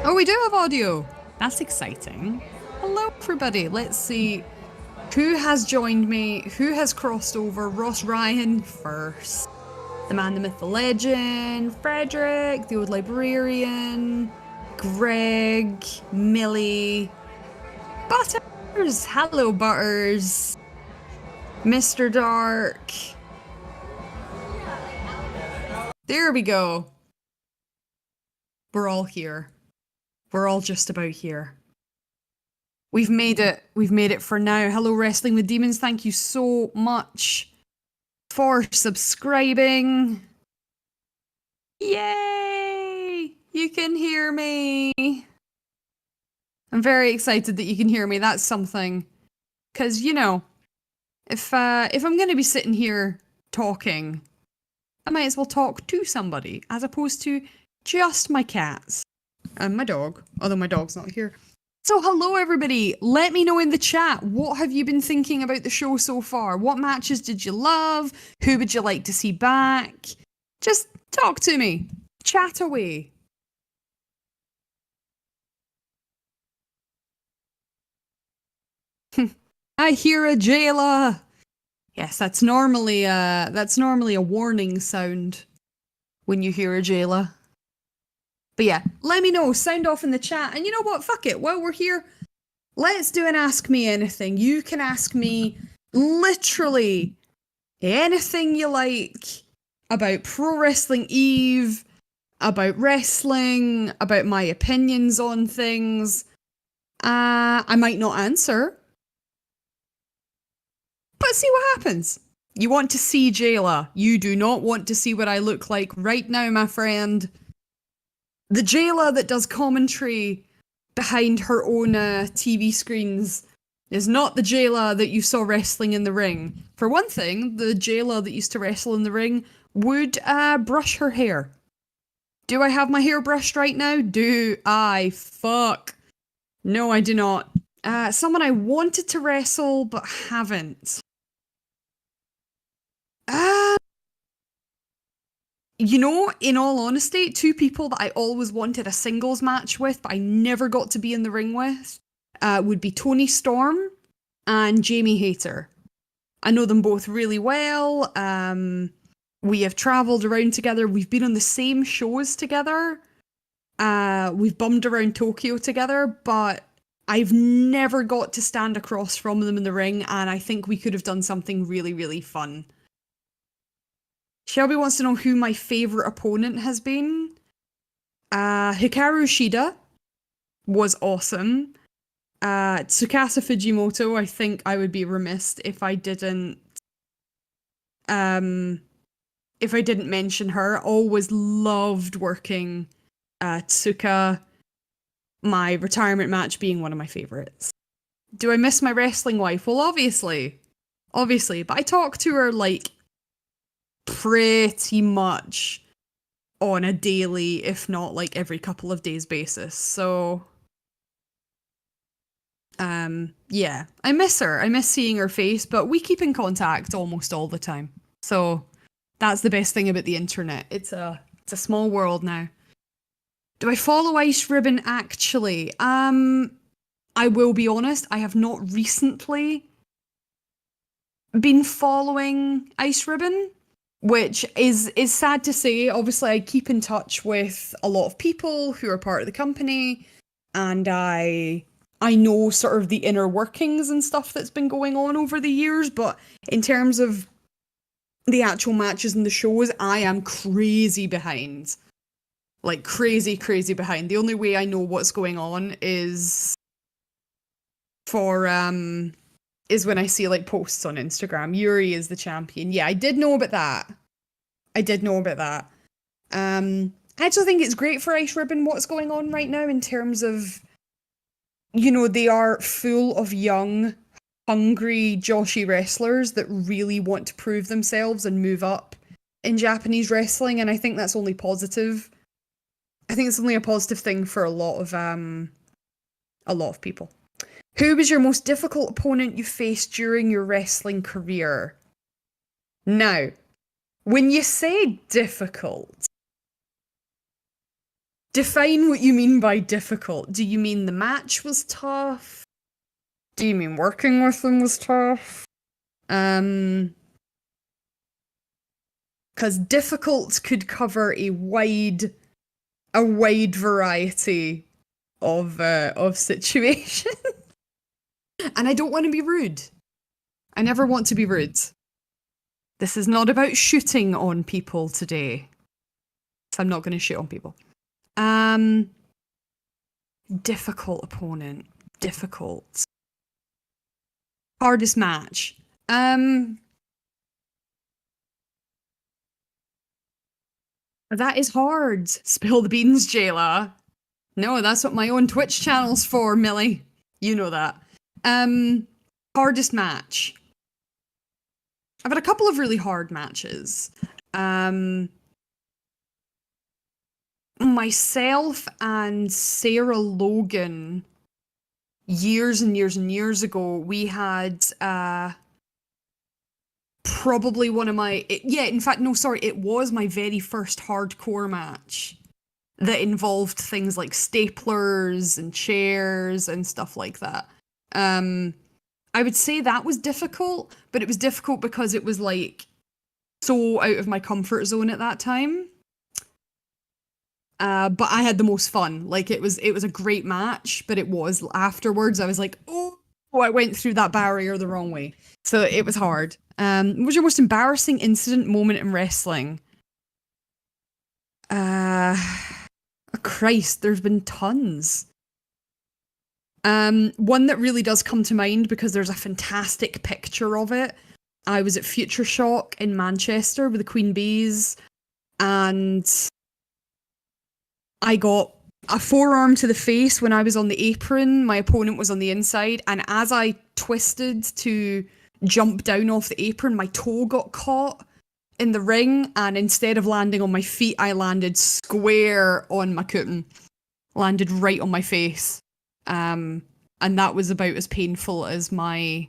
Oh, we do have audio. That's exciting. Hello, everybody. Let's see who has joined me, who has crossed over. Ross Ryan first. The man, the myth, the legend. Frederick, the old librarian. Greg, Millie. Butters. Hello, Butters. Mr. Dark. There we go. We're all here. We're all just about here. We've made it. We've made it for now. Hello, Wrestling with Demons. Thank you so much for subscribing. Yay! You can hear me. I'm very excited that you can hear me. That's something. Because, you know, if I'm going to be sitting here talking, I might as well talk to somebody as opposed to just my cats. And my dog, although my dog's not here. So hello everybody, let me know in the chat, what have you been thinking about the show so far? What matches did you love? Who would you like to see back? Just talk to me, chat away. I hear a jailer. Yes, that's normally a warning sound when you hear a jailer. But yeah, let me know, sound off in the chat. And you know what, fuck it, while we're here, let's do an Ask Me Anything. You can ask me literally anything you like about Pro Wrestling Eve, about wrestling, about my opinions on things. I might not answer, but see what happens. You want to see Jayla. You do not want to see what I look like right now, my friend. The Jayla that does commentary behind her own TV screens is not the Jayla that you saw wrestling in the ring. For one thing, the Jayla that used to wrestle in the ring would brush her hair. Do I have my hair brushed right now? Do I? Fuck. No, I do not. Someone I wanted to wrestle but haven't. You know, in all honesty, two people that I always wanted a singles match with, but I never got to be in the ring with, would be Toni Storm and Jamie Hayter. I know them both really well. We have travelled around together. We've been on the same shows together. We've bummed around Tokyo together, but I've never got to stand across from them in the ring, and I think we could have done something really, really fun. Shelby wants to know who my favourite opponent has been. Hikaru Shida was awesome. Tsukasa Fujimoto, I think I would be remiss if I didn't mention her. Always loved working Tsuka. My retirement match being one of my favourites. Do I miss my wrestling wife? Well, obviously, but I talk to her like pretty much on a daily, if not like every couple of days basis. So yeah, I miss her. I miss seeing her face, but we keep in contact almost all the time. So that's the best thing about the internet. It's a small world now. Do I follow Ice Ribbon actually? I will be honest, I have not recently been following Ice Ribbon, which is sad to say. Obviously, I keep in touch with a lot of people who are part of the company, and I know sort of the inner workings and stuff that's been going on over the years, but in terms of the actual matches and the shows, I am crazy behind. Like, crazy behind. The only way I know what's going on is is when I see, like, posts on Instagram. Yuri is the champion. Yeah, I did know about that. I actually think it's great for Ice Ribbon what's going on right now in terms of, you know, they are full of young, hungry Joshi wrestlers that really want to prove themselves and move up in Japanese wrestling, and I think that's only positive. I think it's only a positive thing for a lot of people. Who was your most difficult opponent you faced during your wrestling career? Now, when you say difficult, Define what you mean by difficult. Do you mean the match was tough? Do you mean working with them was tough? Because difficult could cover a wide variety of situations. And I don't want to be rude. I never want to be rude. This is not about shooting on people today. So I'm not going to shoot on people. Difficult opponent. Difficult. Hardest match. That is hard. Spill the beans, Jayla. No, that's what my own Twitch channel's for, Millie. You know that. Hardest match. I've had a couple of really hard matches. Myself and Sarah Logan, years and years and years ago, we had probably one of my... it was my very first hardcore match that involved things like staplers and chairs and stuff like that. I would say that was difficult, but it was difficult because it was like so out of my comfort zone at that time. But I had the most fun. Like it was a great match, but it was afterwards I was like, oh, I went through that barrier the wrong way. So it was hard. What was your most embarrassing incident moment in wrestling? Christ, there's been tons. One that really does come to mind because there's a fantastic picture of it. I was at Future Shock in Manchester with the Queen Bees, and I got a forearm to the face when I was on the apron. My opponent was on the inside, and as I twisted to jump down off the apron, my toe got caught in the ring, and instead of landing on my feet, I landed square on my cootin. Landed right on my face. And that was about as painful as my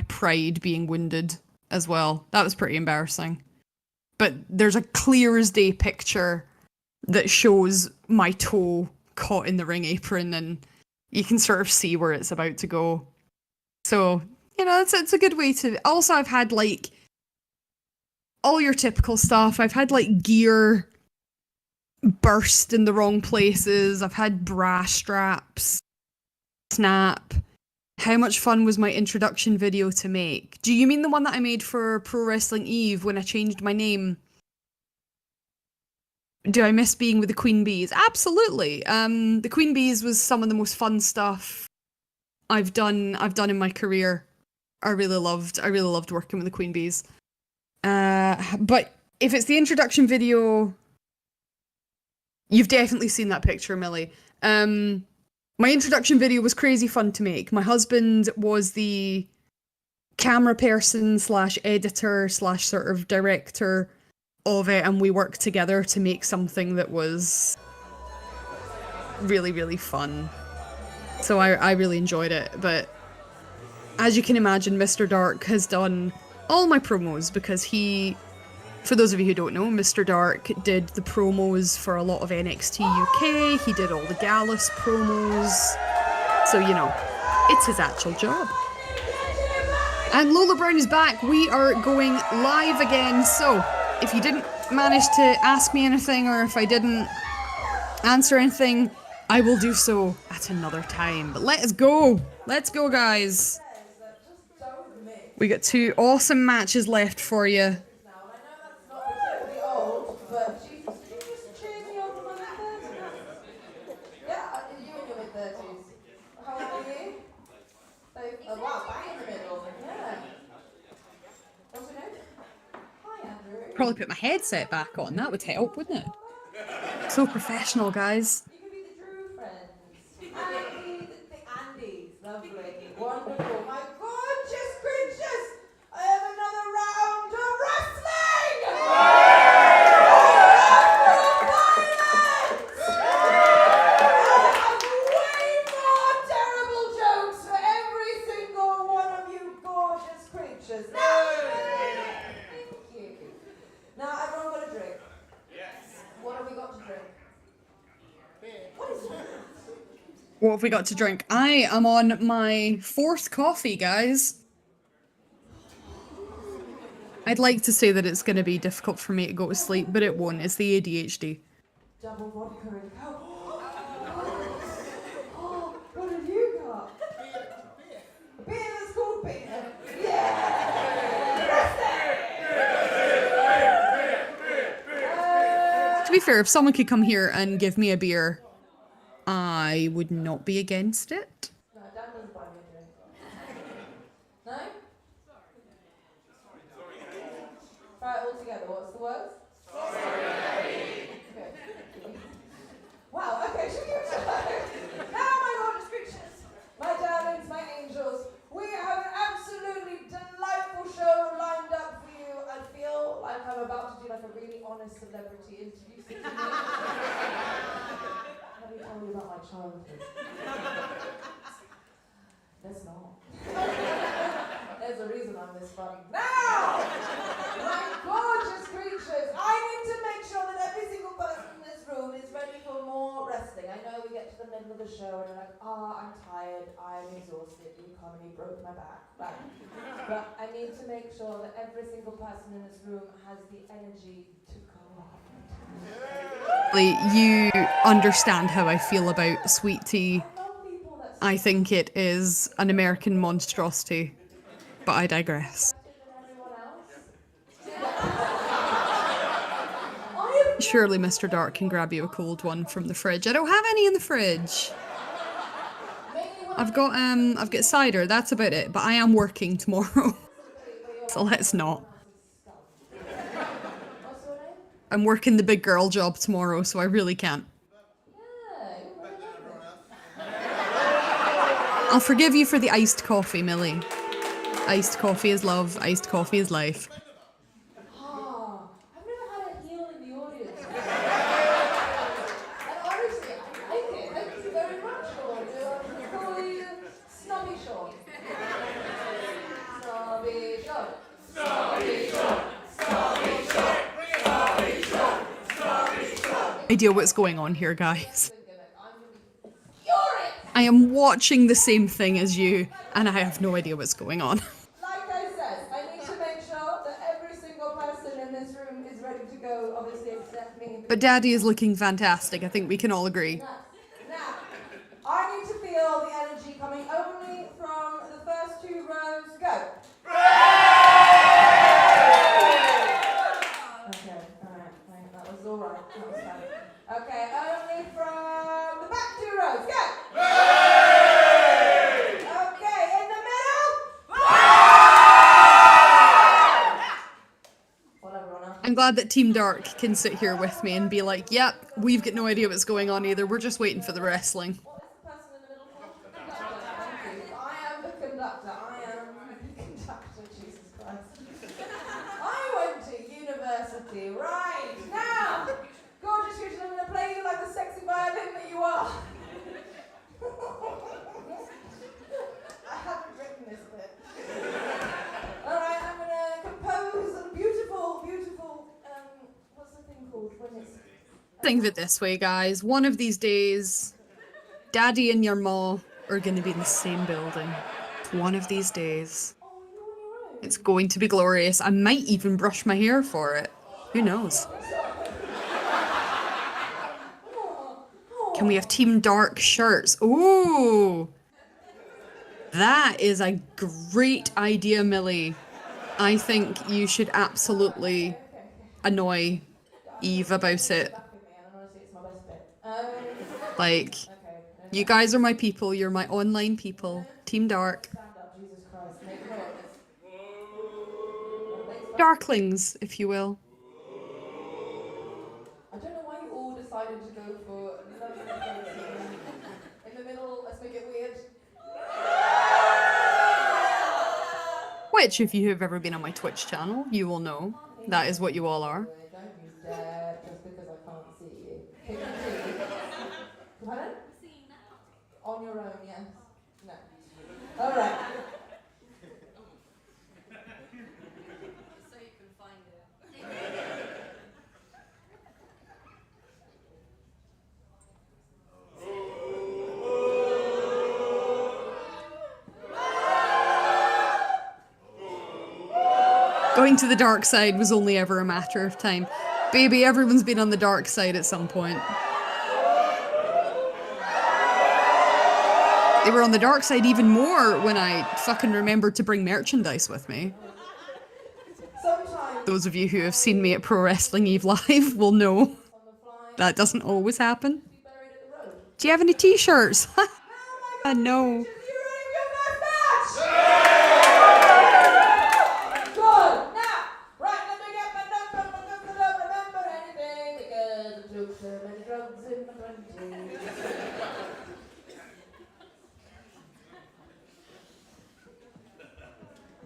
pride being wounded as well. That was pretty embarrassing. But there's a clear as day picture that shows my toe caught in the ring apron, and you can sort of see where it's about to go. So, you know, it's a good way to... Also, I've had, like, all your typical stuff. I've had, like, gear burst in the wrong places. I've had bra straps snap. How much fun was my introduction video to make? Do you mean the one that I made for Pro Wrestling Eve when I changed my name? Do I miss being with the Queen Bees? Absolutely. The Queen Bees was some of the most fun stuff I've done in my career. I really loved working with the Queen Bees. But if it's the introduction video, you've definitely seen that picture, Millie. My introduction video was crazy fun to make. My husband was the camera person / editor / sort of director of it, and we worked together to make something that was really, really fun. So I really enjoyed it. But as you can imagine, Mr. Dark has done all my promos because he... For those of you who don't know, Mr. Dark did the promos for a lot of NXT UK, he did all the Gallus promos, so you know, it's his actual job. And Lola Brown is back, we are going live again, so if you didn't manage to ask me anything, or if I didn't answer anything, I will do so at another time. But let's go guys. We got 2 awesome matches left for you. Probably put my headset back on, that would help, wouldn't it? So professional, guys. You could be the Drew friends. Andy, the Andy's lovely, wonderful. My gorgeous creatures! I have another round of wrestling! I have way more terrible jokes for every single one of you gorgeous creatures. Thank you. Now everyone got a drink. Yes. What have we got to drink? What have we got to drink? I am on my 4th coffee, guys. I'd like to say that it's going to be difficult for me to go to sleep, but it won't. It's the ADHD. Double vodka and coke. Oh, what have you got? A beer that's called beer. To be fair, if someone could come here and give me a beer, I would not be against it. No, Dan doesn't buy me a drink. No? Try it all together. What's the words? Okay. Wow, okay, should we give it a try? Now, my gorgeous creatures, my darlings, my angels, we have an absolutely delightful show lined up for you. I feel like I'm about to do like a really honest celebrity interview. Let me tell you about my childhood. Let's not. There's a reason I'm this funny. Now, my gorgeous creatures, I need to make sure that every single person in this room is ready for more wrestling. I know we get to the middle of the show and you're like, I'm tired, I'm exhausted, the economy broke my back. Right. But I need to make sure that every single person in this room has the energy to go on. You understand how I feel about sweet tea. I think it is an American monstrosity, but I digress. Surely Mr. Dark can grab you a cold one from the fridge. I don't have any in the fridge. I've got cider, that's about it, but I am working tomorrow. So let's not. I'm working the big girl job tomorrow, so I really can't. I'll forgive you for the iced coffee, Millie. Iced coffee is love, iced coffee is life. Oh, I've never had a heel in the audience. And honestly, I like it. Thank you very much, Sean. You're fully snobby Sean. Snobby Sean. Snobby Sean. Snobby Sean. Snobby Sean. Snobby Sean. Idea what's going on here, guys. Furious! I am watching the same thing as you, and I have no idea what's going on. Like I said, I need to make sure that every single person in this room is ready to go, obviously except me. But Daddy is looking fantastic, I think we can all agree. Now, I need to feel the energy coming only from the first 2 rows. Go. Okay, alright, that was alright, that was fine. Okay, only from the back 2 rows. Go. Okay, in the middle. I'm glad that Team Dark can sit here with me and be like, yep, we've got no idea what's going on either, we're just waiting for the wrestling. What is the person in the middle called? The conductor. Thank you. I am the conductor. I am the conductor, Jesus Christ. I went to university, right? Now, gorgeous Christian, I'm going to play you like the sexy violin that you are. I haven't written this bit. Alright, I'm going to compose a beautiful, what's the thing called when it's... Think of it this way, guys. One of these days, Daddy and your ma are going to be in the same building. One of these days. Oh, you're on your own. It's going to be glorious. I might even brush my hair for it. Who knows? Can we have Team Dark shirts? Ooh! That is a great idea, Millie. I think you should absolutely annoy Eve about it. Like, you guys are my people, you're my online people. Team Dark. Darklings, if you will. I don't know why you all decided to go for in the middle, let's make it weird. Which, if you have ever been on my Twitch channel, you will know. That is what you all are. Don't you dare, just because I can't see you. Can you see? Pardon? On your own, yes. No. Alright. So you can find it. Going to the dark side was only ever a matter of time. Baby, everyone's been on the dark side at some point. They were on the dark side even more when I fucking remembered to bring merchandise with me. Those of you who have seen me at Pro Wrestling Eve Live will know that doesn't always happen. Do you have any t-shirts? No.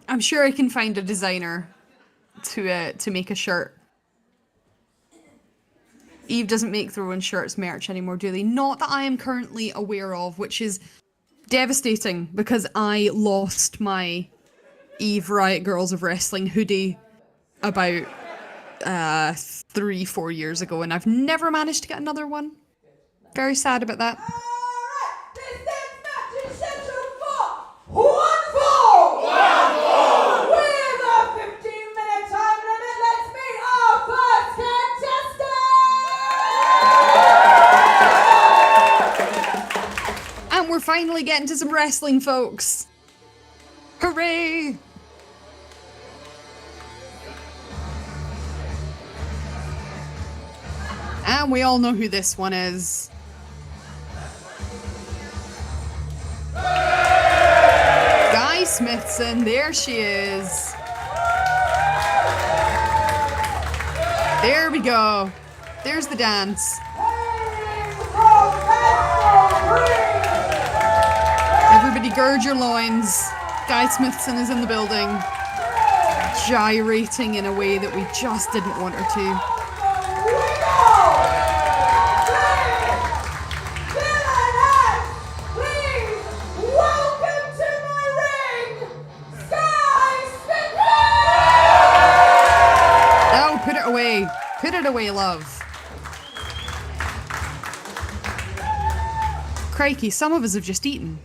I'm sure I can find a designer to make a shirt. Eve doesn't make throw-in shirts merch anymore, do they? Not that I am currently aware of, which is devastating because I lost my Eve Riot Girls of Wrestling hoodie about 3-4 years ago, and I've never managed to get another one. Very sad about that. We're finally getting to some wrestling, folks. Hooray! And we all know who this one is. Guy Smithson, there she is. There we go. There's the dance. Everybody gird your loins. Guy Smithson is in the building, gyrating in a way that we just didn't want her to. Welcome to my ring, Guy Smithson! Oh, put it away. Put it away, love. Crikey, some of us have just eaten.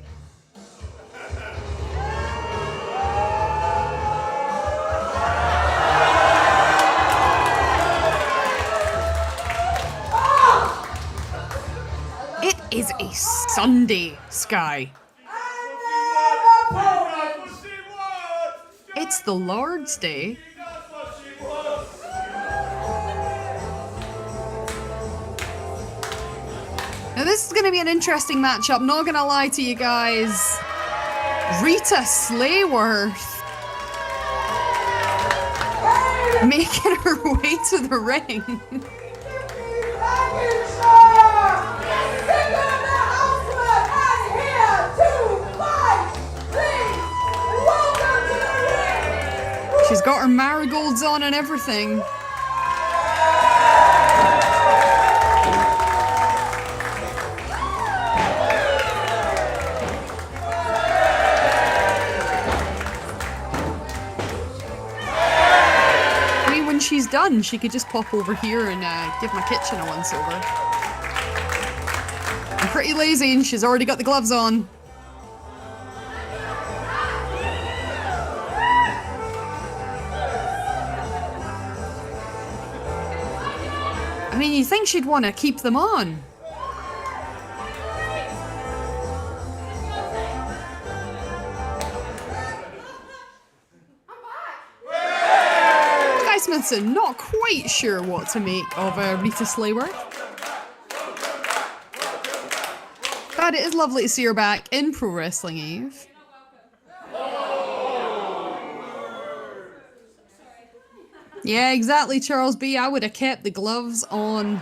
Is a Sunday, Sky. It's the Lord's Day. Now this is going to be an interesting matchup, not going to lie to you guys. Rita Slayworth making her way to the ring. She's got her marigolds on and everything. I mean, when she's done, she could just pop over here and give my kitchen a once over. I'm pretty lazy and she's already got the gloves on. I mean, you'd think she'd want to keep them on. Guy Smithson, not quite sure what to make of Rita Slayworth. But it is lovely to see her back in Pro Wrestling Eve. Yeah, exactly, Charles B. I would have kept the gloves on.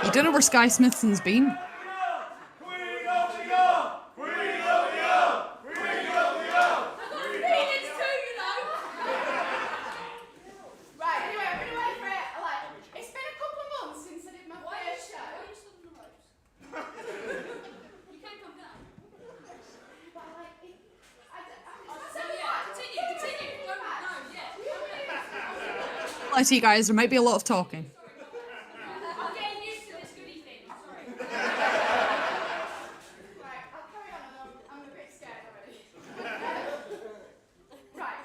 You don't know where Sky Smithson's been. I see, guys, there might be a lot of talking. I'm getting used to this goodie thing. Sorry. Right, I'll carry on. I'm a bit scared already. Right,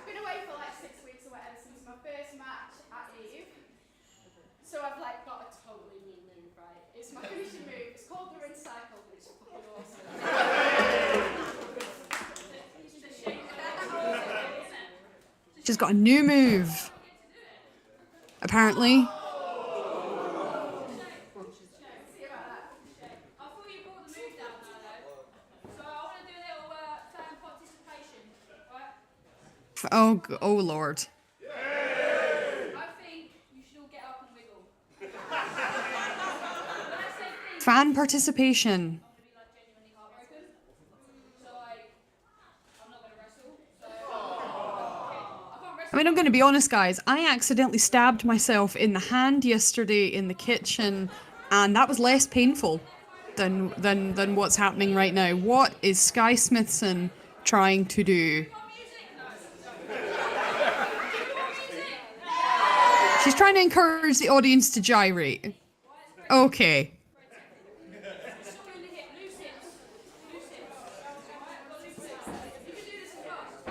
She's got a new move. Apparently. I thought you brought the move down now, though. So I want to do a little fan participation, right? Oh Lord. I think you should all get up and wiggle. When I say things, Fan participation. I'm going to be like genuinely heartbroken. So like, I'm not going to wrestle. So I can't wrestle. I mean, I'm going to be honest, guys. I accidentally stabbed myself in the hand yesterday in the kitchen, and that was less painful than what's happening right now. What is Sky Smithson trying to do? She's trying to encourage the audience to gyrate. Okay.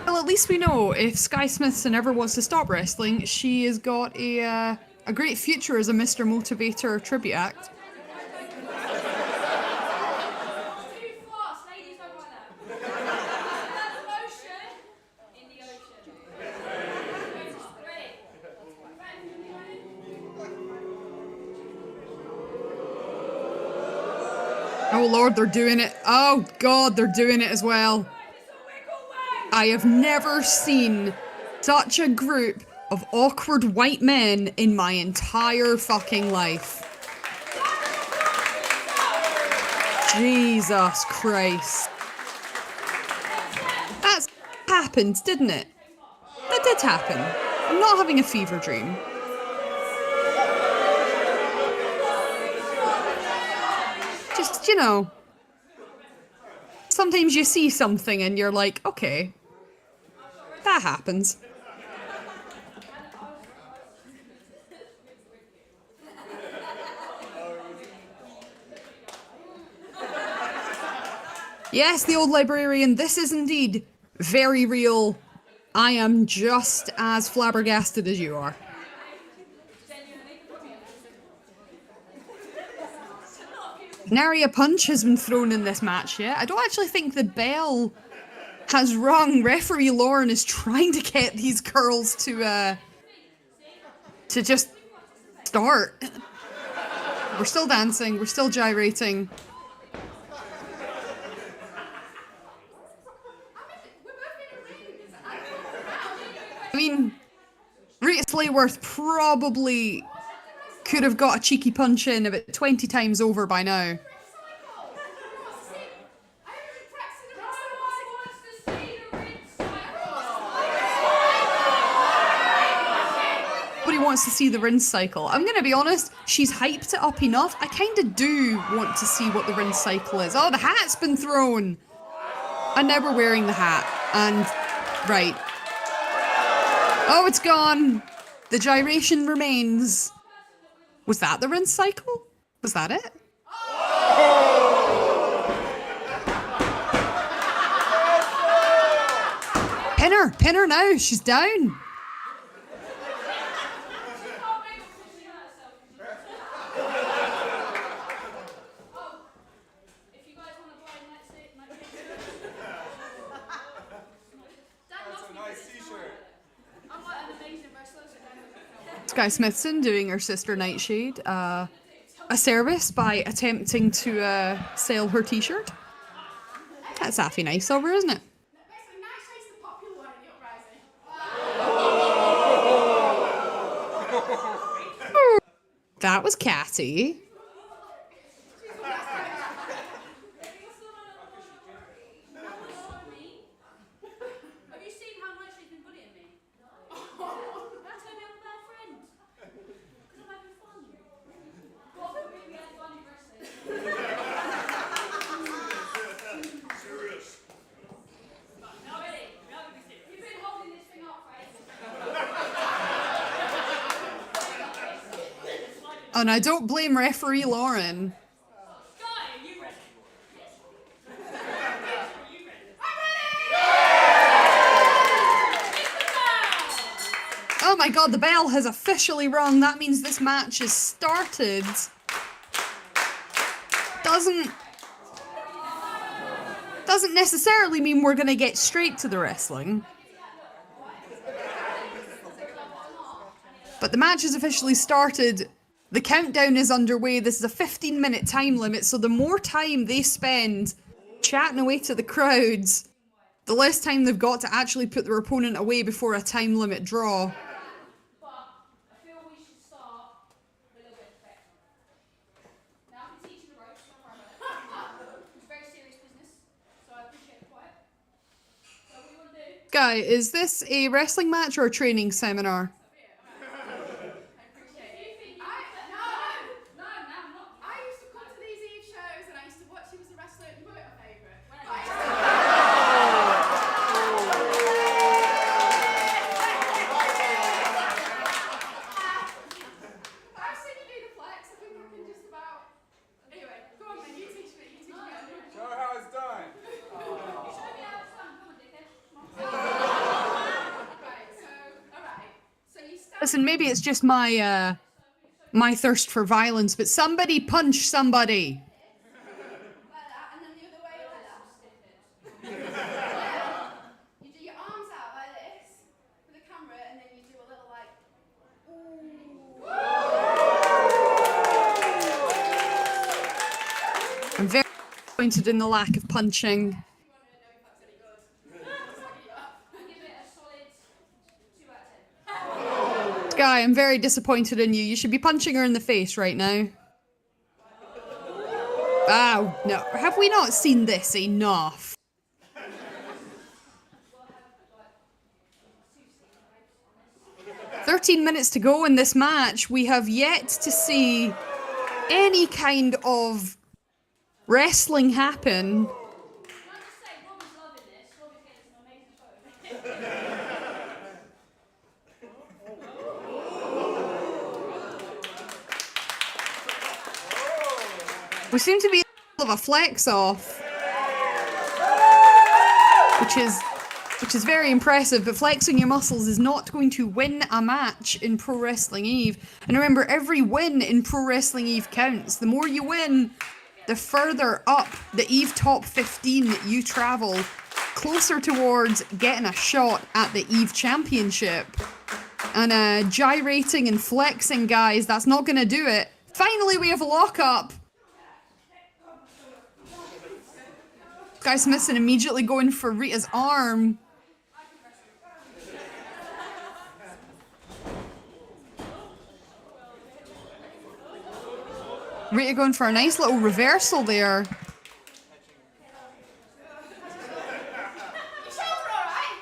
Well, at least we know if Sky Smithson ever wants to stop wrestling, she has got a great future as a Mr. Motivator tribute act. Oh Lord, they're doing it. Oh God, they're doing it as well. I have never seen such a group of awkward white men in my entire fucking life. Jesus Christ. That's happened, didn't it? That did happen. I'm not having a fever dream. Just, you know, sometimes you see something and you're like, okay, that happens. Yes, the old librarian, this is indeed very real. I am just as flabbergasted as you are. Nary a punch has been thrown in this match yet. I don't actually think the bell has rung. Referee Lauren is trying to get these girls to just start. We're still dancing, we're still gyrating. I mean, Rhea Slayworth probably could have got a cheeky punch in about 20 times over by now. Nobody wants to see the rinse cycle. I'm going to be honest, she's hyped it up enough. I kind of do want to see what the rinse cycle is. Oh, the hat's been thrown. And now we're wearing the hat. And, right. Oh, it's gone. The gyration remains. Was that the rinse cycle? Was that it? Pin her now. She's down. Sky Smithson doing her sister Nightshade a service by attempting to sell her t-shirt. That's awfully nice of her, isn't it? Basically, Nightshade's the popular one in the uprising. That was catty. Have you seen how much she's been bullying me? That's why we have a bad friend. Because I'm having fun. What would we had fun in wrestling? Serious. Now ready. You've been holding this thing up, right? And I don't blame referee Lauren. Guy, are you ready? Yes. Are you ready? I'm ready! Oh my god, the bell has officially rung. That means this match is started. Doesn't necessarily mean we're gonna get straight to the wrestling. But the match has officially started. The countdown is underway. This is a 15-minute time limit, so the more time they spend chatting away to the crowds, the less time they've got to actually put their opponent away before a time limit draw. But I feel we should start with a little bit of perfection. Now I can teach you the ropes, don't worry about it. It's very serious business, so I appreciate the quiet. So what do you want to do? Guy, is this a wrestling match or a training seminar? I used to come to these Eve shows and I used to watch you as a wrestler. You weren't my favourite. I've seen you do the flex. I think I can just about. Anyway, go on then. You teach me. Show how it's done. Show me how it's done. Come on, dickhead. Right. So, all right. So you start. Listen, maybe it's just my thirst for violence, but somebody punch somebody. Like that, and then the other way like that. You do your arms out like this for the camera, and then you do a little like. I'm very disappointed in the lack of punching. I'll give it a solid 2 out of 10. Guy, I'm very disappointed in you. You should be punching her in the face right now. Ow, no. Have we not seen this enough? 13 minutes to go in this match. We have yet to see any kind of wrestling happen. Can I just say, Rob is loving this. Rob is getting some amazing photos. We seem to be in the middle of a flex off, which is very impressive, but flexing your muscles is not going to win a match in Pro Wrestling Eve. And remember, every win in Pro Wrestling Eve counts. The more you win, the further up the Eve top 15 you travel, closer towards getting a shot at the Eve Championship. And gyrating and flexing, guys, that's not going to do it. Finally, we have a lockup. Guy Smithson immediately going for Rita's arm. Rita going for a nice little reversal there. Your shoulder all right?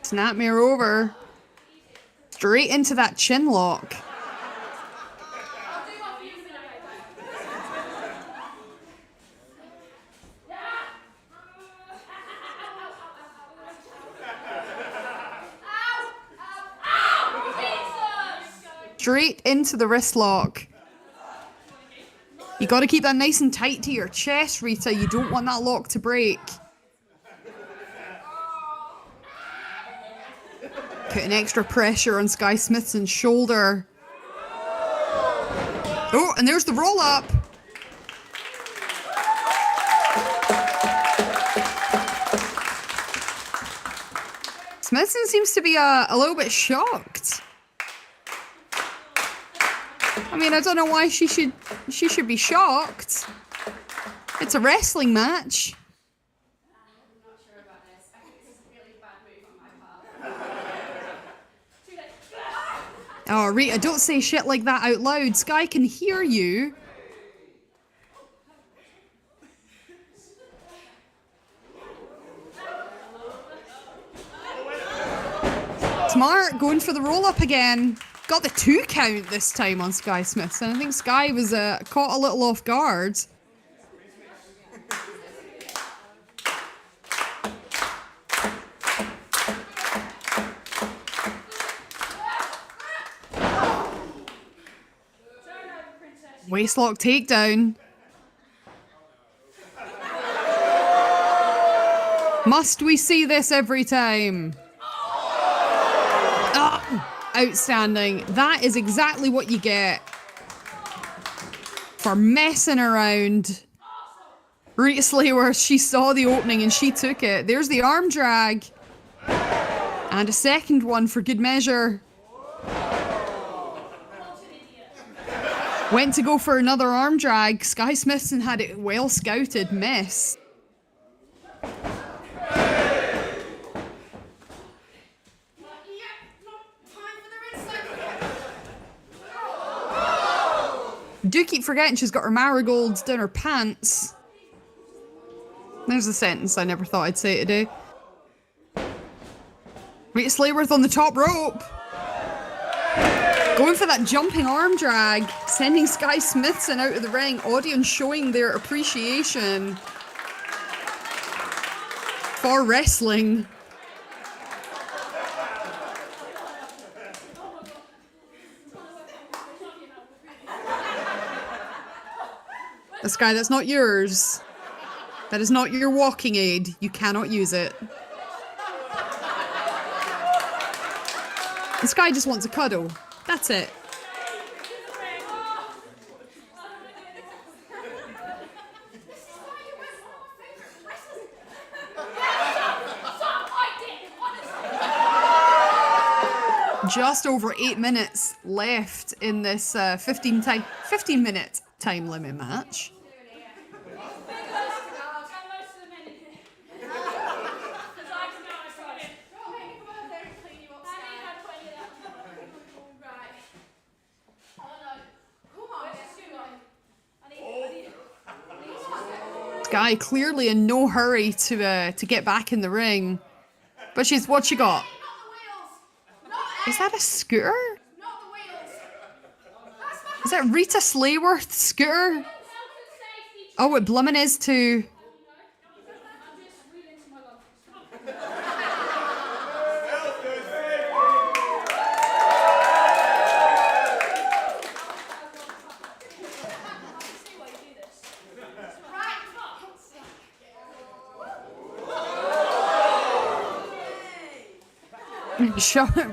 Snapmare over. Straight into that chin lock. I'll do one for you in a minute, Straight into the wrist lock. You got to keep that nice and tight to your chest, Rita. You don't want that lock to break. Putting extra pressure on Sky Smithson's shoulder. Oh, and there's the roll up. Smithson seems to be a little bit shocked. I mean, I don't know why she should be shocked. It's a wrestling match. I'm not sure about this. I think this is a really bad move on my part. Oh, Rita, don't say shit like that out loud. Sky can hear you. Smart, going for the roll-up again. Got the 2 count this time on Sky Smithson. I think Sky was caught a little off guard. Waistlock takedown. Must we see this every time? Oh, outstanding. That is exactly what you get for messing around. Rhia Slayworth, she saw the opening and she took it. There's the arm drag. And a second one for good measure. Went to go for another arm drag. Sky Smithson had it well scouted. Miss. Do keep forgetting she's got her marigolds down her pants. There's a sentence I never thought I'd say today. Rhia Slayworth on the top rope. Going for that jumping arm drag. Sending Sky Smithson out of the ring. Audience showing their appreciation for wrestling. Sky, that's not yours. That is not your walking aid. You cannot use it. The Sky just wants a cuddle. That's it. Just over 8 minutes left in this 15-minute time limit match. Guy clearly in no hurry to get back in the ring, but what she got? Is that a scooter? Is that Rita Slayworth's scooter? Oh, it blummin' is too.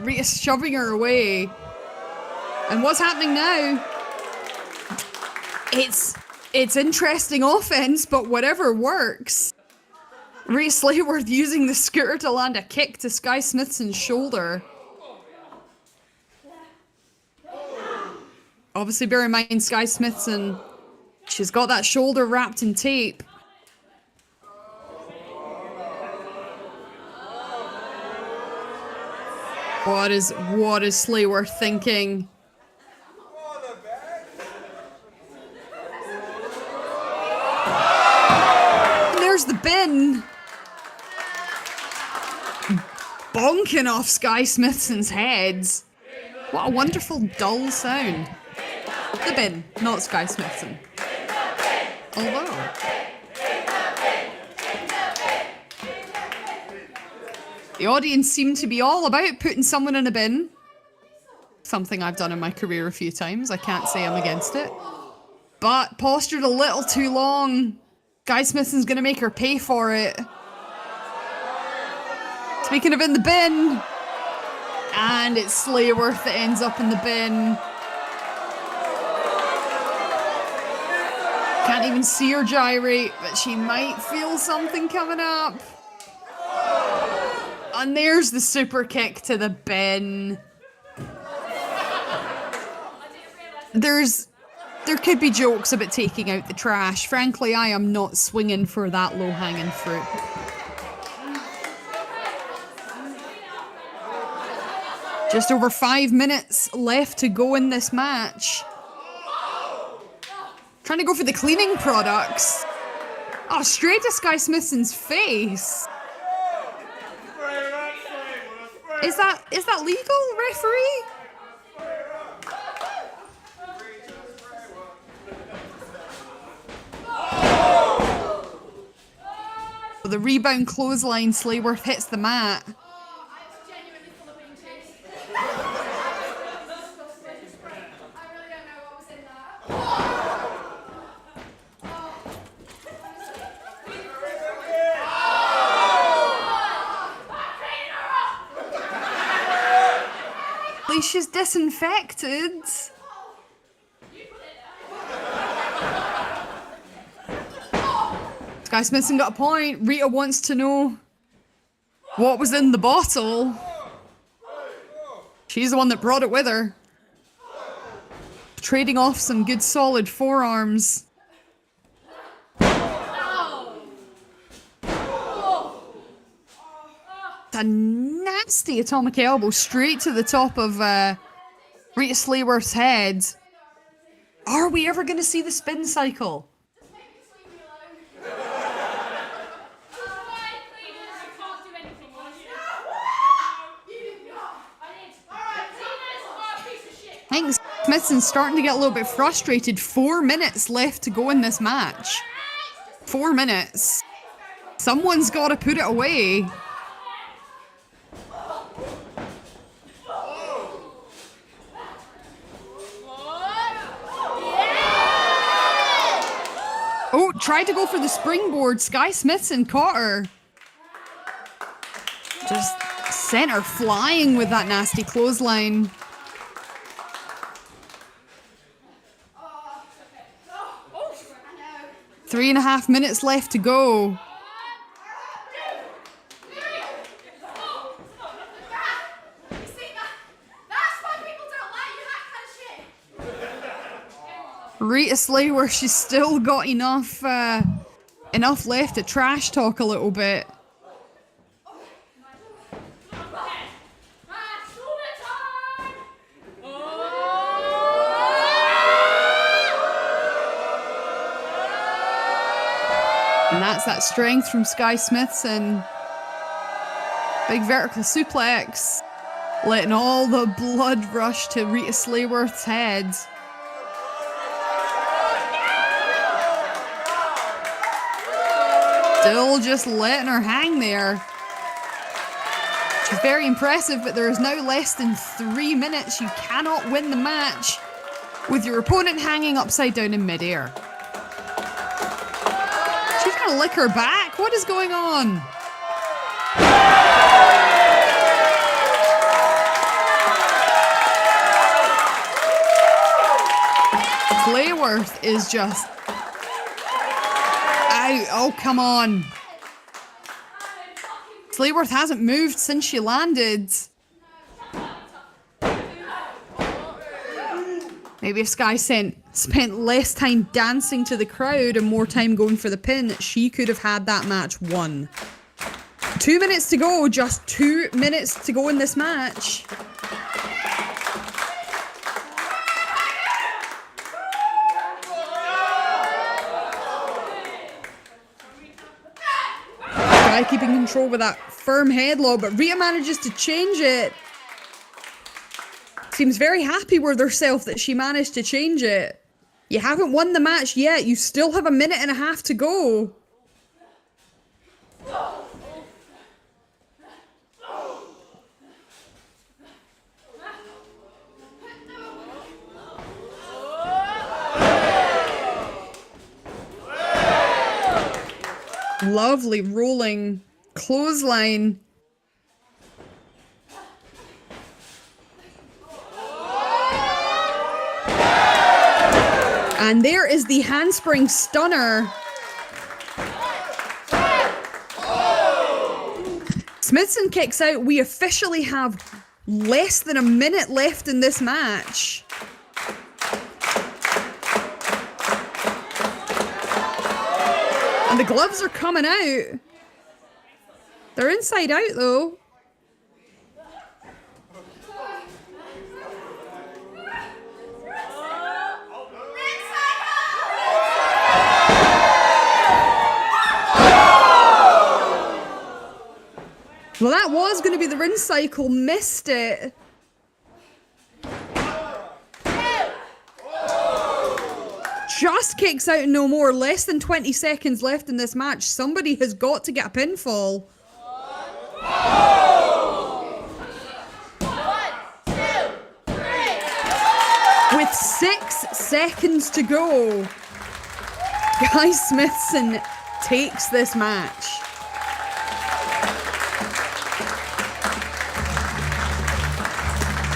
Rita's shoving her away. And what's happening now? It's interesting offense, but whatever works. Rhia Slayworth using the scooter to land a kick to Sky Smithson's shoulder. Obviously, bear in mind, Sky Smithson, she's got that shoulder wrapped in tape. What is Slayworth thinking? And there's the bin. Bonking off Sky Smithson's heads. What a wonderful dull sound. The bin, not Sky Smithson. Although... the audience seemed to be all about putting someone in a bin. Something I've done in my career a few times. I can't say I'm against it. But postured a little too long. Guy Smithson's gonna make her pay for it. Speaking of in the bin. And it's Slayworth that ends up in the bin. Can't even see her gyrate, but she might feel something coming up. And there's the super kick to the bin. There could be jokes about taking out the trash. Frankly, I am not swinging for that low-hanging fruit. Just over 5 minutes left to go in this match. Trying to go for the cleaning products. Oh, straight to Sky Smithson's face. Is that legal, referee? For the rebound clothesline, Slayworth hits the mat. She's disinfected. Sky Smithson got a point. Rhia wants to know what was in the bottle. She's the one that brought it with her. Trading off some good solid forearms. A nasty atomic elbow straight to the top of Rhea Slayworth's head. Are we ever going to see the spin cycle? I think Smithson's starting to get a little bit frustrated. 4 minutes left to go in this match. 4 minutes. Someone's got to put it away. Oh, tried to go for the springboard. Sky Smithson caught her. Just sent her flying with that nasty clothesline. Three and a half minutes left to go. Rhea Slayworth, she's still got enough left to trash talk a little bit. And that's that strength from Sky Smithson. Big vertical suplex. Letting all the blood rush to Rhea Slayworth's head. Still just letting her hang there. She's very impressive, but there is now less than 3 minutes. You cannot win the match with your opponent hanging upside down in midair. She's gonna lick her back. What is going on? Slayworth is just... Ow. Oh, come on. Slayworth hasn't moved since she landed. Maybe if Sky spent less time dancing to the crowd and more time going for the pin, she could have had that match won. 2 minutes to go. Just 2 minutes to go in this match. Sky keeping control with that firm headlock, but Rhea manages to change it. Seems very happy with herself that she managed to change it. You haven't won the match yet. You still have a minute and a half to go. Lovely rolling clothesline. And there is the handspring stunner. Smithson kicks out. We officially have less than a minute left in this match. And the gloves are coming out. They're inside out though. Well, that was going to be the rinse cycle. Missed it. Just kicks out, no more. Less than 20 seconds left in this match. Somebody has got to get a pinfall. 1, 2, 3. With 6 seconds to go, Guy Smithson takes this match.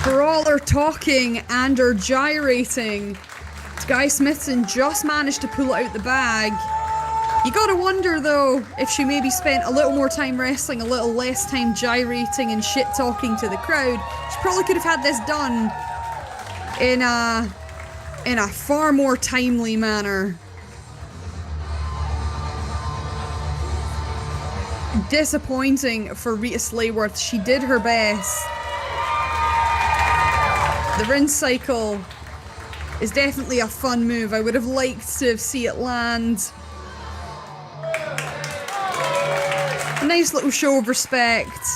For all her talking and her gyrating, Sky Smithson just managed to pull it out the bag. You gotta wonder though if she maybe spent a little more time wrestling, a little less time gyrating and shit talking to the crowd. She probably could have had this done in a far more timely manner. Disappointing for Rita Slayworth. She did her best. The rinse cycle is definitely a fun move. I would have liked to see it land. A nice little show of respect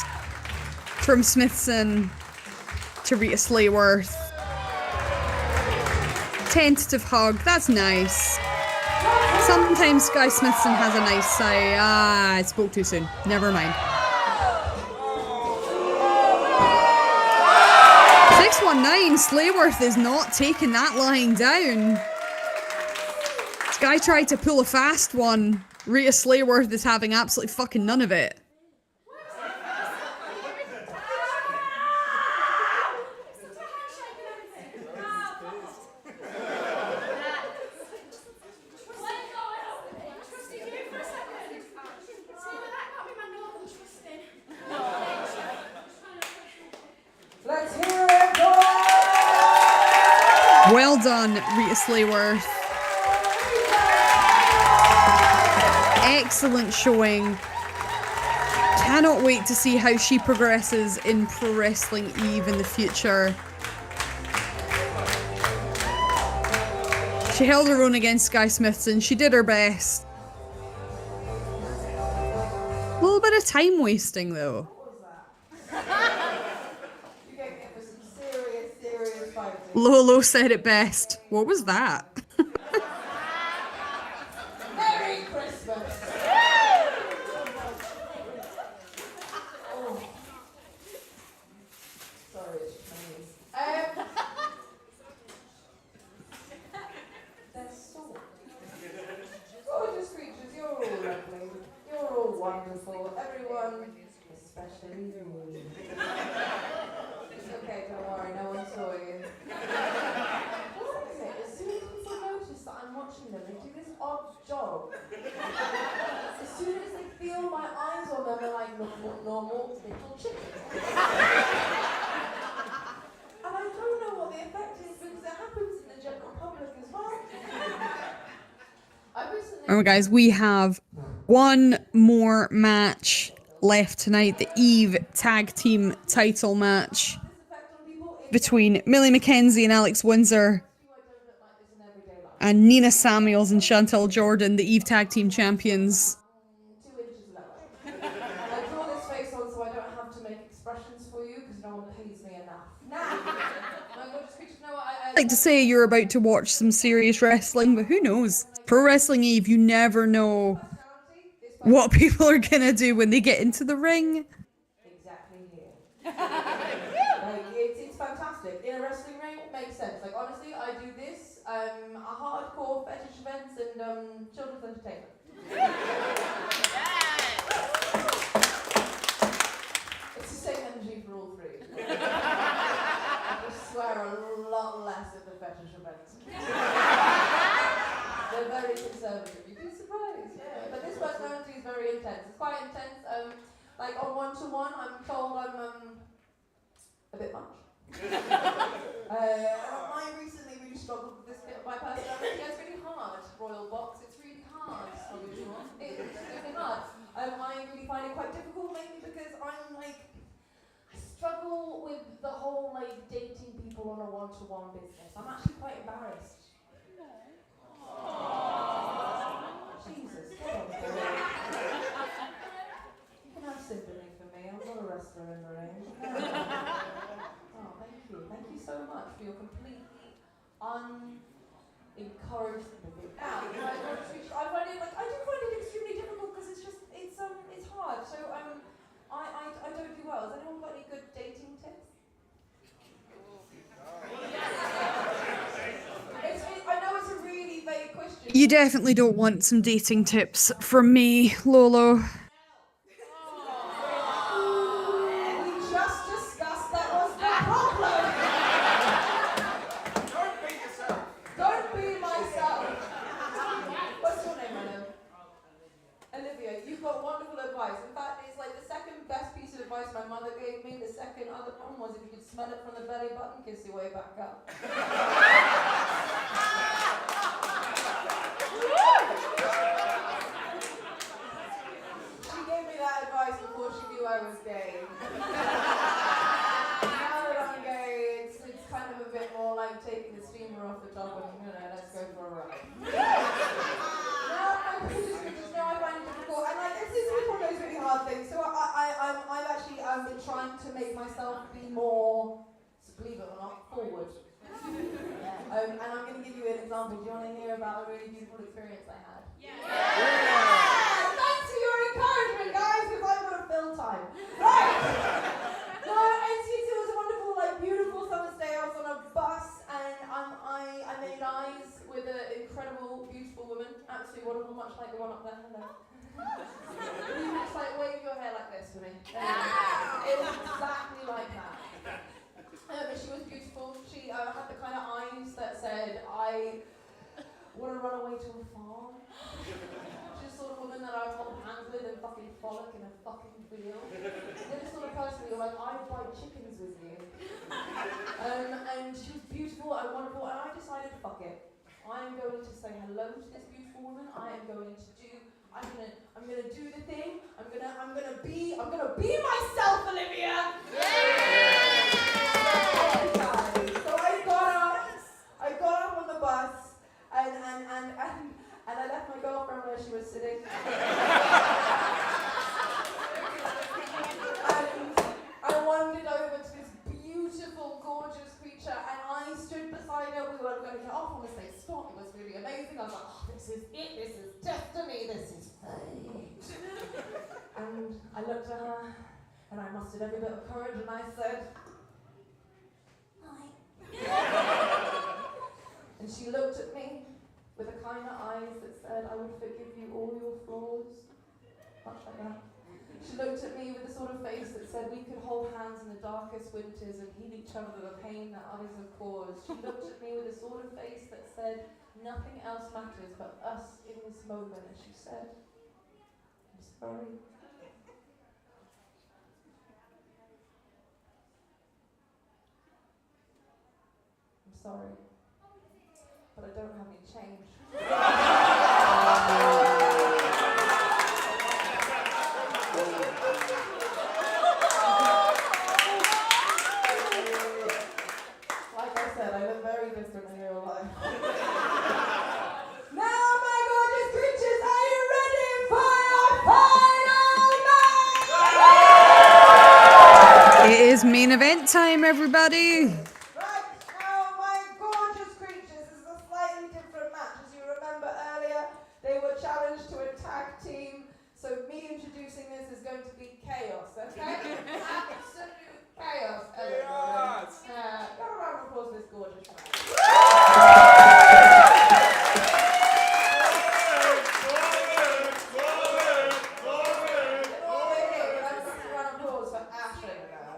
from Smithson to Rita Slayworth. Tentative hug, that's nice. Sometimes Sky Smithson has a nice sigh. I spoke too soon. Never mind. 619, Slayworth is not taking that lying down. Sky tried to pull a fast one. Rhea Slayworth is having absolutely fucking none of it. Let's hear it, boys! Well done, Rhea Slayworth. Excellent showing. Cannot wait to see how she progresses in Pro Wrestling Eve in the future. She held her own against Sky Smithson. She did her best. A little bit of time wasting though. You get me for some serious fighting. Lolo said it best. What was that? Merry Christmas! Oh. Sorry, it's Chinese. They're so gorgeous creatures. You're all lovely. You're all wonderful. Everyone, especially you. It's okay, don't worry. No one saw you. What is it? As soon as people notice that I'm watching them, they do this odd job. As soon as they feel my eyes on them, they're like, look, normal little chicken. And I don't know what the effect is because it happens in the general public as well. I recently... Alright guys, we have one more match left tonight. The Eve Tag Team title match between Millie McKenzie and Alex Windsor and Nina Samuels and Chantel Jordan, the Eve Tag Team champions. 2 inches lower. I draw this face on so I don't have to make expressions for you because no one pays me enough. Now, my gorgeous creatures know I'd like to say you're about to watch some serious wrestling, but who knows? Pro Wrestling Eve, you never know what people are gonna do when they get into the ring. exactly here. It's fantastic. In a wrestling ring, it makes sense. Like honestly, I do this, a hardcore fetish events and children's entertainment. It's the same energy for all three. I just swear a lot less at the fetish events. They're very conservative. You'd be surprised, yeah. But this personality is very intense. It's quite intense. Like on one-to-one, I'm told I'm a bit much. I recently really struggled with this bit of my personality. It's really hard, Royal Box. It's really hard. It's really hard. I really find it quite difficult, mainly because I'm like, I struggle with the whole like dating people on a one-to-one business. I'm actually quite embarrassed. Jesus, get on board. You can have sympathy for me. I'm not a wrestler in the ring. Oh, thank you. Thank you so much for your completely unencouraged sympathy. Now, I find it like I do find it extremely difficult because it's hard. So I don't do well. Has anyone got any good dating tips? I know it's a really vague question. You definitely don't want some dating tips from me, Lolo. We just discussed that was the problem. Don't be yourself. Don't be myself. What's your name, madam? was if you could smell it from the belly button, kiss your way back up. She gave me that advice before she knew I was gay. Now that I'm gay, it's kind of a bit more like taking the steamer off the top and, let's go for a ride. Now, I find it difficult, and like, this is one of those really hard things. So I've actually been trying to make myself be more, believe it or not, forward. And I'm going to give you an example. Do you want to hear about a really beautiful experience I had? Yeah! Thanks for your encouragement, guys, because I've got a fill time. Right! No, it was a wonderful, beautiful summer's day. I was on a bus, and I made eyes with an incredible, beautiful woman. Absolutely wonderful, much like the one up there. Hello. You just wave your hair like this for me. It was exactly like that. But she was beautiful. She had the kind of eyes that said, I want to run away to a farm. She's the sort of woman that I would hold hands with and fucking frolic in a fucking field. They're the sort of person who you're like, I would buy chickens with you. And she was beautiful and wonderful, and I decided, fuck it. I'm going to say hello to this beautiful woman. I'm gonna do the thing. I'm gonna be myself, Olivia. Yeah! So I got up on the bus and I left my girlfriend where she was sitting. And I wandered over to this beautiful, gorgeous creature, and I stood beside her. We were going to get off on the same stop. It was really amazing. I was like, oh, this is it. This is destiny. This is fate. And I looked at her, and I mustered every bit of courage, and I said, and she looked at me with the kind of eyes that said, I would forgive you all your flaws. Much like that. She looked at me with the sort of face that said we could hold hands in the darkest winters and heal each other the pain that others have caused. She looked at me with the sort of face that said nothing else matters but us in this moment. And she said, I'm sorry. Sorry, but I don't have any change. Like I said, I look very different in real life. Now, my gorgeous creatures, are you ready for your final match? It is main event time, everybody. Challenged to a tag team, so me introducing this is going to be chaos, okay? Absolute chaos. Chaos! Got a round of applause for this gorgeous man. Let's a round of applause for Ashley now.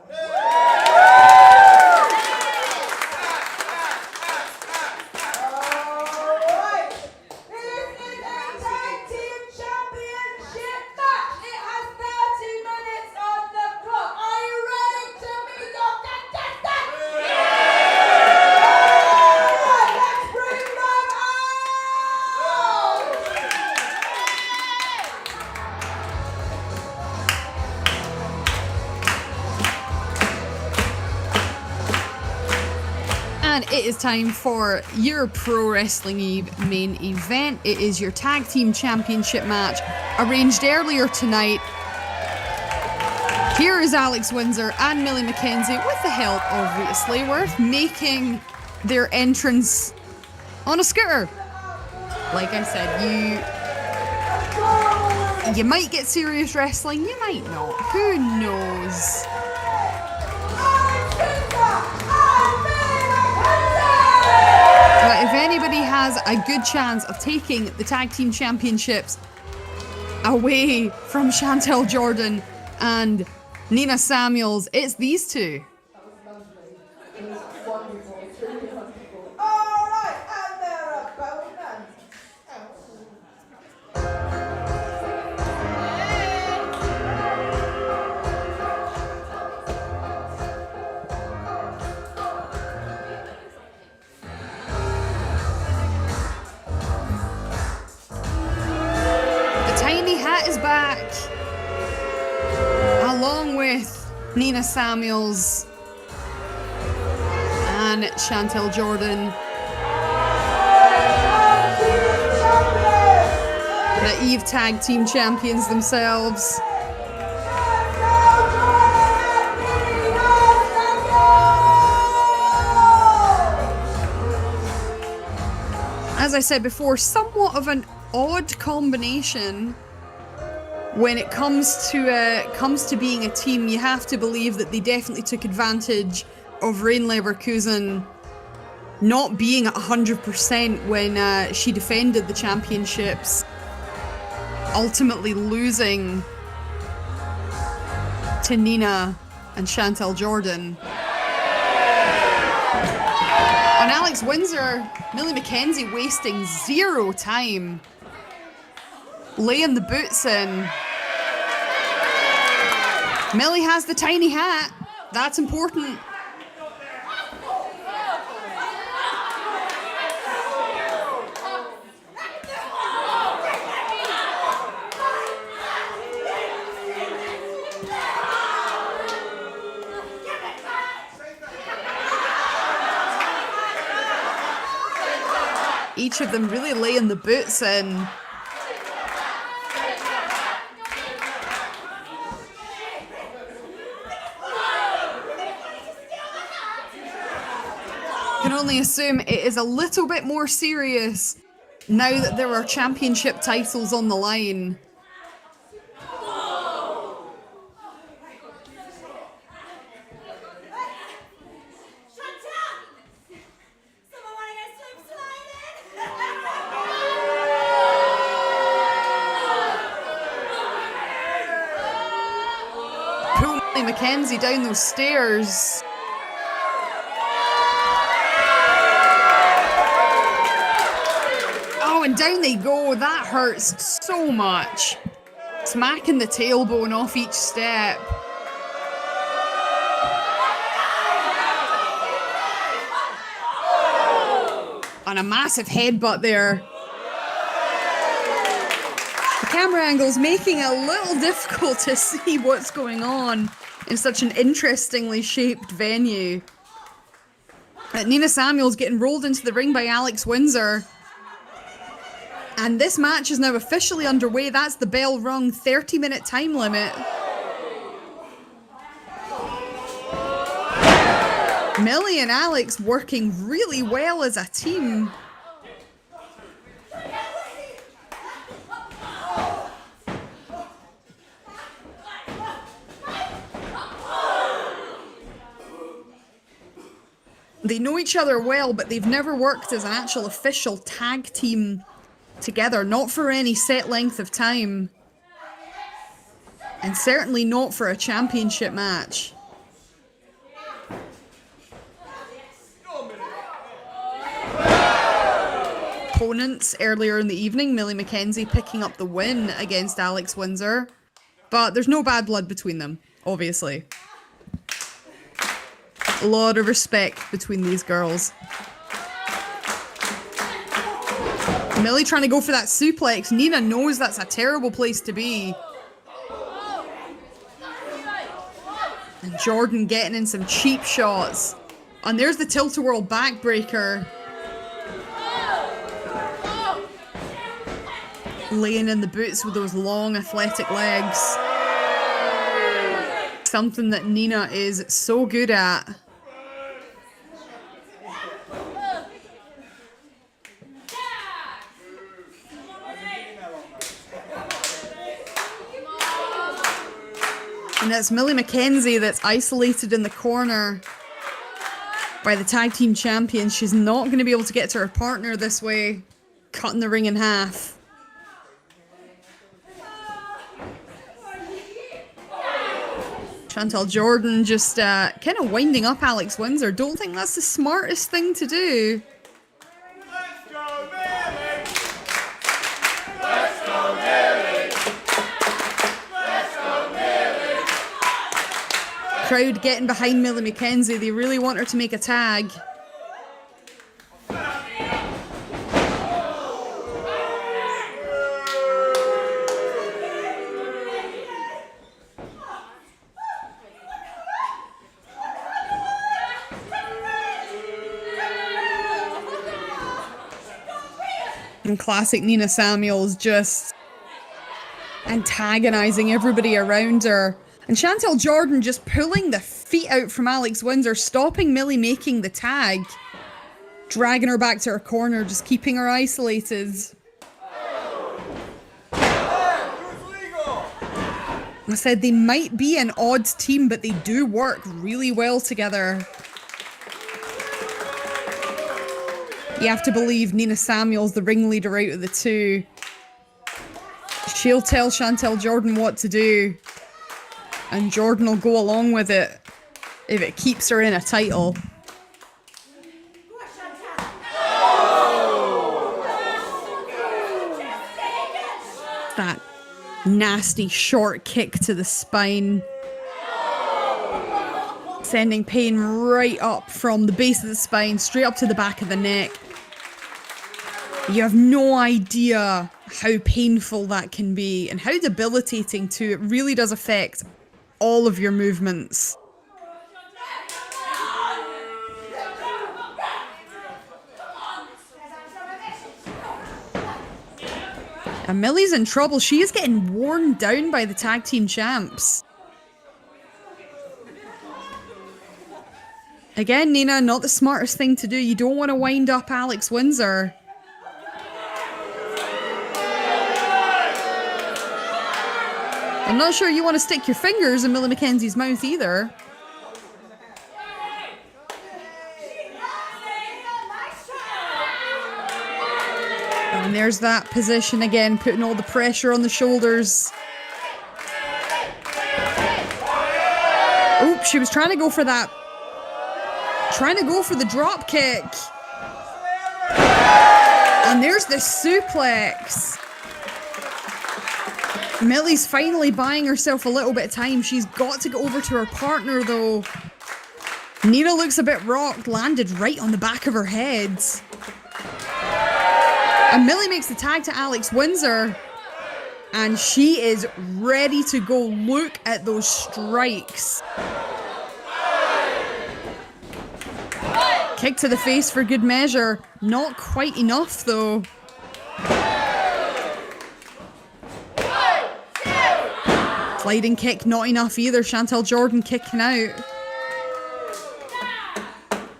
And it is time for your Pro Wrestling Eve main event. It is your Tag Team Championship match arranged earlier tonight. Here is Alex Windsor and Millie McKenzie, with the help of Rhia O'Reilly, making their entrance on a scooter. Like I said, you might get serious wrestling, you might not. Who knows? But if anybody has a good chance of taking the Tag Team Championships away from Chantel Jordan and Nina Samuels, it's these two. That was lovely. It was wonderful. It's really wonderful. All right, and they're a bonus. tiny hat is back, along with Nina Samuels and Chantel Jordan. The Eve Tag Team Champions themselves. As I said before, somewhat of an odd combination when it comes to being a team. You have to believe that they definitely took advantage of Rain Leverkusen not being at 100% when she defended the championships, ultimately losing to Nina and Chantel Jordan. On Alex Windsor, Millie McKenzie wasting zero time, laying the boots in. Millie has the tiny hat. That's important. Each of them really laying the boots in. Can only assume it is a little bit more serious now that there are championship titles on the line. McKenzie down those stairs. Oh, and down they go. That hurts so much. Smacking the tailbone off each step. And a massive headbutt there. The camera angle's making it a little difficult to see what's going on in such an interestingly shaped venue. Nina Samuels getting rolled into the ring by Alex Windsor. And this match is now officially underway. That's the bell rung, 30-minute time limit. Millie and Alex working really well as a team. They know each other well, but they've never worked as an actual official tag team together, not for any set length of time. And certainly not for a championship match. Opponents earlier in the evening, Millie McKenzie picking up the win against Alex Windsor. But there's no bad blood between them, obviously. A lot of respect between these girls. Millie trying to go for that suplex. Nina knows that's a terrible place to be. And Jordan getting in some cheap shots. And there's the tilt-a-whirl backbreaker. Laying in the boots with those long athletic legs. Something that Nina is so good at. And it's Millie McKenzie that's isolated in the corner by the tag team champions. She's not going to be able to get to her partner this way, cutting the ring in half. Chantel Jordan just kind of winding up Alex Windsor. Don't think that's the smartest thing to do. Let's go, Millie! Let's go, Millie! Let's go, Millie! Crowd getting behind Millie McKenzie. They really want her to make a tag. And classic Nina Samuels just antagonizing everybody around her. And Chantel Jordynne just pulling the feet out from Alex Windsor, stopping Millie making the tag. Dragging her back to her corner, just keeping her isolated. I said they might be an odd team, but they do work really well together. You have to believe Nina Samuels, the ringleader out of the two. She'll tell Chantel Jordynne what to do. And Jordynne will go along with it if it keeps her in a title. That nasty short kick to the spine. Sending pain right up from the base of the spine, straight up to the back of the neck. You have no idea how painful that can be and how debilitating too. It really does affect all of your movements. And Millie's in trouble. She is getting worn down by the tag team champs. Again, Nina, not the smartest thing to do. You don't want to wind up Alex Windsor. I'm not sure you want to stick your fingers in Millie McKenzie's mouth either. And there's that position again, putting all the pressure on the shoulders. Oop, she was trying to go for that. Trying to go for the drop kick. And there's the suplex. Millie's finally buying herself a little bit of time. She's got to go over to her partner though. Nina looks a bit rocked, landed right on the back of her head. And Millie makes the tag to Alex Windsor. And she is ready to go. Look at those strikes. Kick to the face for good measure. Not quite enough though. Sliding kick, not enough either. Chantel Jordynne kicking out.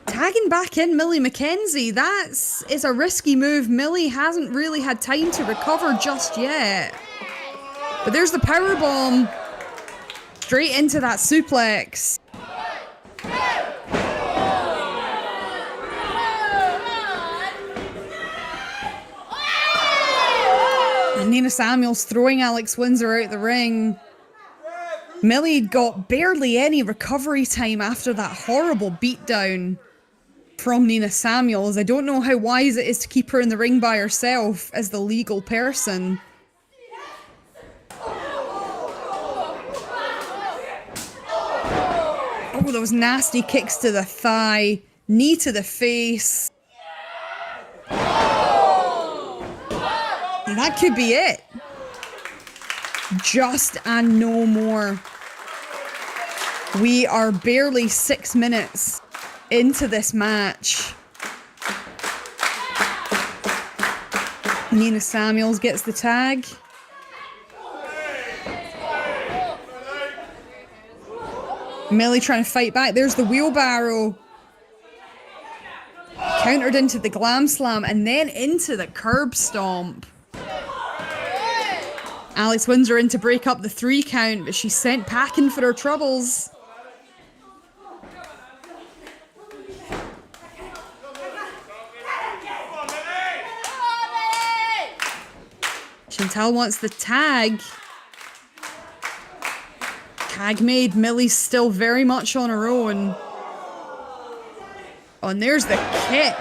Tagging back in Millie McKenzie. That is a risky move. Millie hasn't really had time to recover just yet. But there's the powerbomb. Straight into that suplex. And Nina Samuels throwing Alex Windsor out the ring. Millie got barely any recovery time after that horrible beatdown from Nina Samuels. I don't know how wise it is to keep her in the ring by herself as the legal person. Oh, those nasty kicks to the thigh, knee to the face. And that could be it. Just and no more. We are barely 6 minutes into this match. Nina Samuels gets the tag. Millie trying to fight back. There's the wheelbarrow. Countered into the glam slam and then into the curb stomp. Alex Windsor in to break up the 3 count, but she's sent packing for her troubles. Chantel wants the tag. Tag made. Millie's still very much on her own. Oh, and there's the kick.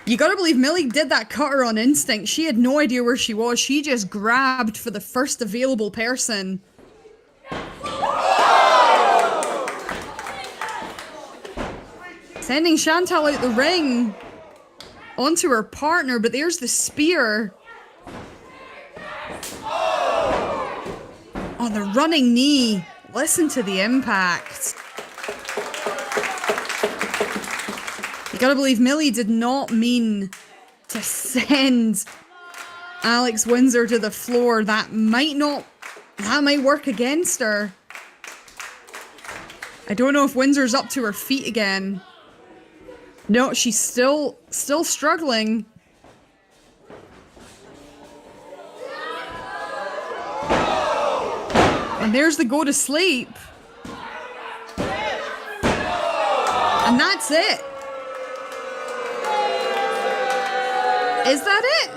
You gotta believe Millie did that cutter on instinct. She had no idea where she was. She just grabbed for the first available person. Sending Chantel out the ring onto her partner, but there's the spear. Oh, the running knee. Listen to the impact. You gotta believe Millie did not mean to send Alex Windsor to the floor. That might work against her. I don't know if Windsor's up to her feet again. No, she's still struggling. And there's the go to sleep. And that's it. Is that it?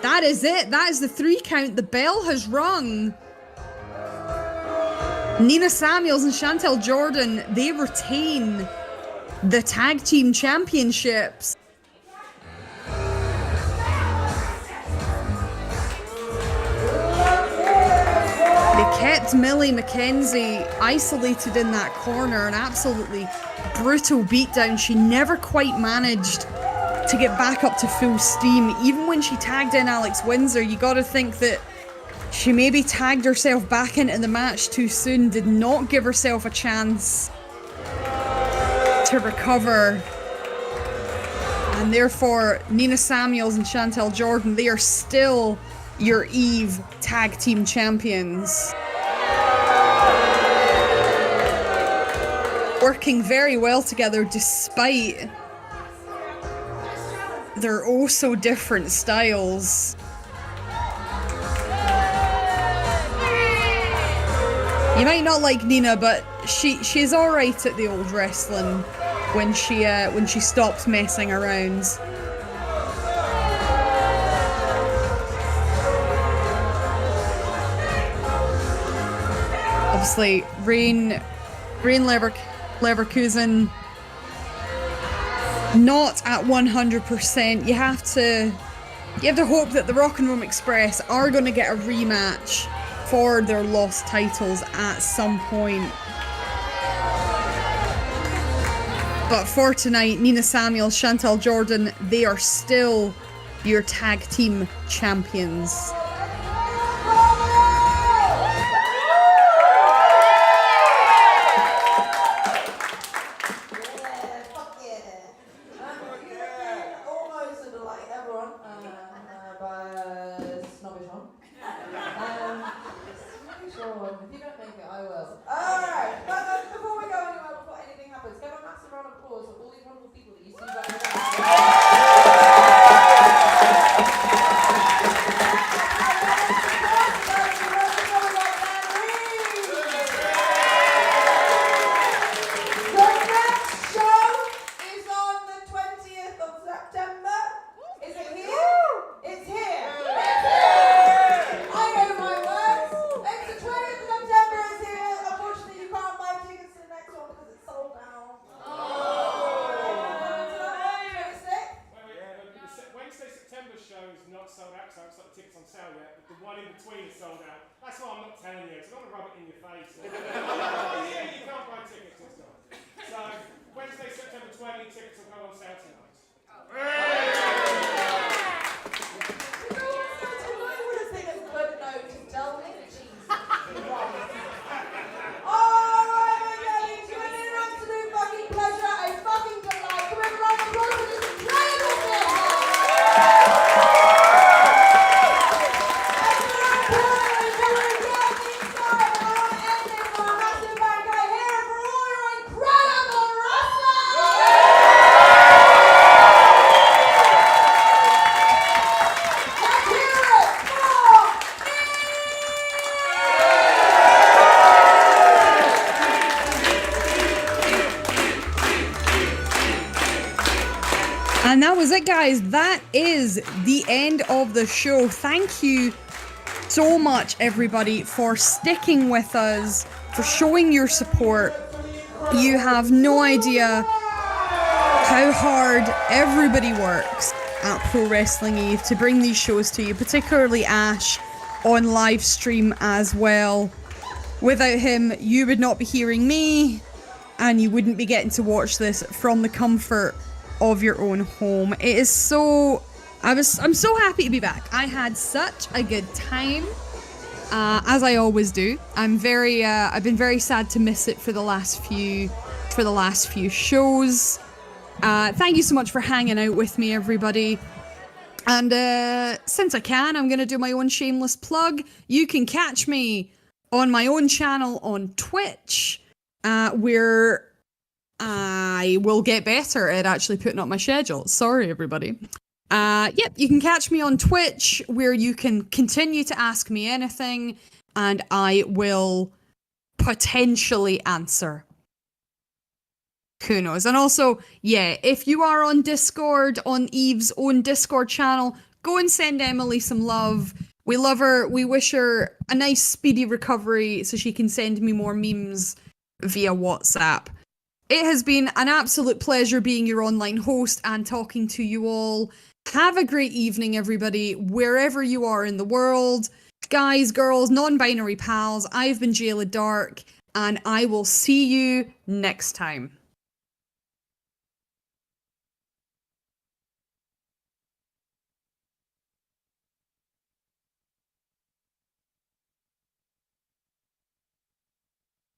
That is it. That is the 3 count. The bell has rung. Nina Samuels and Chantel Jordynne, they retain the tag team championships. They kept Millie McKenzie isolated in that corner, an absolutely brutal beatdown. She never quite managed to get back up to full steam. Even when she tagged in Alex Windsor, you gotta think that she maybe tagged herself back into the match too soon, did not give herself a chance to recover. And therefore, Nina Samuels and Chantel Jordynne, they are still your Eve tag team champions. Working very well together despite their oh so different styles. You might not like Nina, but she's alright at the old wrestling when she stopped messing around. Obviously, Rain Leverkusen not at 100%. You have to hope that the Rock and Roll Express are going to get a rematch for their lost titles at some point. But for tonight, Nina Samuels, Chantel Jordynne, they are still your tag team champions. And that was it, guys. That is the end of the show. Thank you so much, everybody, for sticking with us, for showing your support. You have no idea how hard everybody works at Pro Wrestling Eve to bring these shows to you, particularly Ash on live stream as well. Without him, you would not be hearing me, and you wouldn't be getting to watch this from the comfort of your own home. It is so... I'm so happy to be back. I had such a good time, as I always do. I've been very sad to miss it for the last few shows. Thank you so much for hanging out with me, everybody. And since I can, I'm going to do my own shameless plug. You can catch me on my own channel on Twitch, where I will get better at actually putting up my schedule. Sorry, everybody. Yep, you can catch me on Twitch, where you can continue to ask me anything, and I will potentially answer. Who knows? And also, yeah, if you are on Discord, on Eve's own Discord channel, go and send Emily some love. We love her. We wish her a nice, speedy recovery so she can send me more memes via WhatsApp. It has been an absolute pleasure being your online host and talking to you all. Have a great evening, everybody, wherever you are in the world. Guys, girls, non-binary pals, I've been Jayla Dark, and I will see you next time.